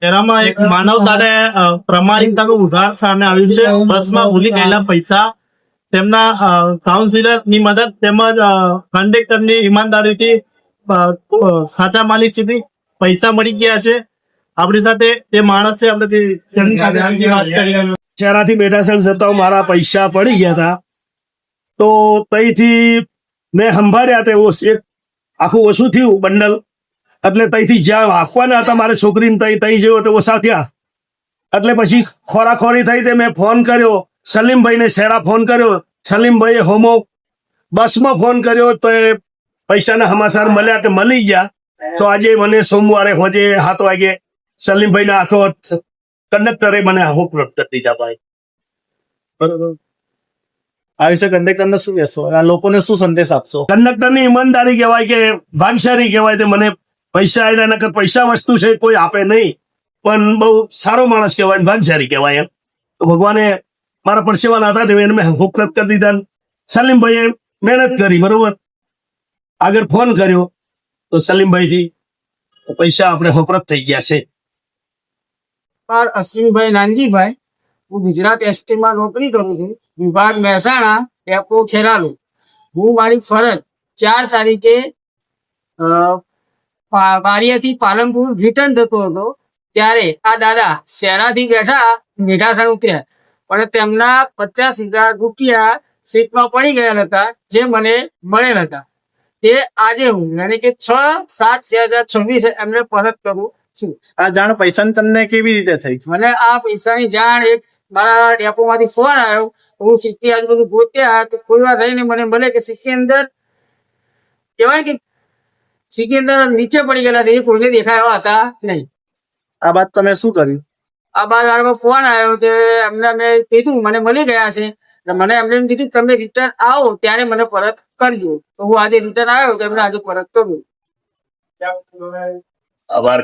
એનામાં એક માનવતાને પ્રમાણિકતાનું ઉદાહરણ સામે આવ્યું છે. બસમાં ભૂલી ગયેલા પૈસા તેમના કાઉન્સિલર ની મદદ તેમજ કંડક્ટર ની ઈમાનદારીથી સાચા માલિક સુધી પૈસા મળી ગયા છે. આપણી સાથે એ માણસ છે. આપણે વાત કરી. શહેરાથી બેઠાસણ જતા મારા પૈસા પડી ગયા હતા, તો તઈથી મેં સંભાળ્યા હતા. એક આખું ઓછું થયું બંડલ, એટલે તઈથી જ્યાં આપવાના હતા મારે છોકરીને તઈ જેવો તો ઓછા થયા. એટલે પછી ખોરાખોરી થઈ તે મેં ફોન કર્યો સલીમભાઈને, શહેરા ફોન કર્યો. સલીમભાઈએ હોમો બસમાં ફોન કર્યો તો એ પૈસાના સમાચાર મળ્યા કે મળી ગયા. તો આજે મને સોમવારે હોજે 7 વાગે સલીમભાઈના હાથો કંડક્ટરે મને હોપરટ કરી દીધા. ભાઈ બરોબર. આ વિશે કંડક્ટરને શું કહેશો? આ લોકોને શું સંદેશ આપશો? કંડક્ટરની ઈમાનદારી કહેવાય કે ભાગશાળી કહેવાય. તે મને પૈસા આવેલા, નકર પૈસા વસ્તુ છે કોઈ આપે નહીં, પણ બહુ સારો માણસ કહેવાય, ભાગશાળી કહેવાય. એમ તો ભગવાને મારા પરસેવાના હતા એને મેં હોપરટ કરી દીધા. સલીમભાઈએ મહેનત કરી, બરોબર. આગળ ફોન કર્યો તો સલીમભાઈથી પૈસા આપણે હોપરટ થઈ ગયા છે. અશ્વિનભાઈ નાનજીભાઈ, હું ગુજરાત એસટીમાં નોકરી કરું છું, વિભાગ મહેસાણા, ડેપો ખેરાલુ. હું મારી ફરજ 4 તારીખે બારિયાથી પાલનપુર રિટર્ન થતો હતો, ત્યારે આ દાદા શહેરાથી બેઠા મીઠાસણ ઉતર્યા, પણ તેમના 50,000 રૂપિયા સીટમાં પડી ગયેલા હતા, જે મને મળેલ હતા. તે આજે હું યાની કે 6/7/2026 એમને પરત કરું છું. આ જાણ પૈસાની તમને કેવી રીતે થઈ? મને આ પૈસાની જાણ એક મારા ડેપોમાંથી ફોન આવ્યો. હું સિક્કી આજુબાજુ ગોત્યા તો કોઈ વાર રહીને મને મળે કે સિક્કી અંદર કહેવાય કે સિક્કી અંદર નીચે પડી ગયેલા, એ કોઈને દેખાયા હતા નહીં. આ બાદ તમે શું કર્યું? આ બાદ મારો ફોન આવ્યો કે એમને મેં કીધું મને મળી ગયા છે. મને એમને એમ કીધું તમે રિટર્ન આવો ત્યારે મને પરત કરજો. તો હું આજે રિટર્ન આવ્યો તો એમને આજે પરત કરું. આભાર.